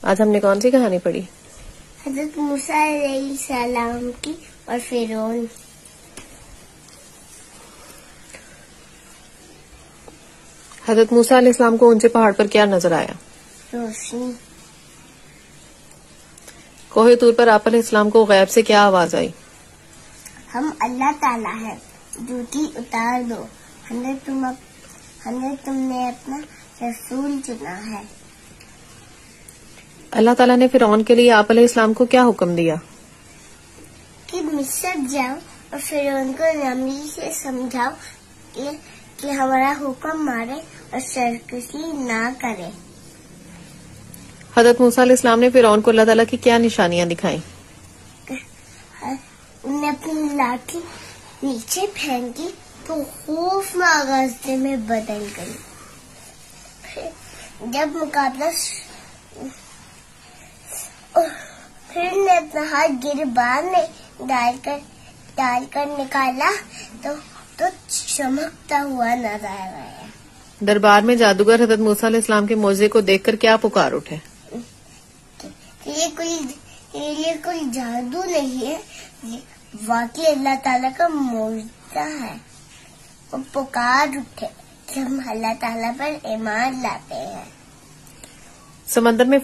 آج ہم نے کون سی کہانی پڑھی؟ حضرت موسیٰ علیہ السلام کی اور فرعون۔ حضرت موسیٰ علیہ السلام کو اونچے پہاڑ پر کیا نظر آیا؟ روشنی۔ کوہ طور پر آپ علیہ السلام کو غیب سے کیا آواز آئی؟ ہم اللہ تعالیٰ ہے، ڈیوٹی اتار دو، تم نے اپنا رسول چنا ہے۔ اللہ تعالیٰ نے فرعون کے لیے آپ علیہ السلام کو کیا حکم دیا؟ کہ مصر جاؤ اور فرعون کو نرمی سے سمجھاؤ کہ ہمارا حکم مارے اور سرکشی نہ کرے۔ حضرت موسیٰ علیہ السلام نے فرعون کو اللہ تعالیٰ کی کیا نشانیاں دکھائیں؟ انہوں نے اپنی لاٹھی نیچے پھینکی تو خوفناک غصے میں بدل گئی۔ جب مقابلہ پھر نے اپنا ہاتھ گربان میں ڈال کر نکالا تو چمکتا ہوا نظر آیا۔ دربار میں جادوگر حضرت موسیٰ علیہ السلام کے معجزے کو دیکھ کر کیا پکار اٹھے؟ یہ کوئی جادو نہیں ہے، واقعی اللہ تعالیٰ کا معجزہ ہے۔ وہ پکار اٹھے کہ ہم اللہ تعالیٰ پر ایمان لاتے ہیں۔ سمندر میں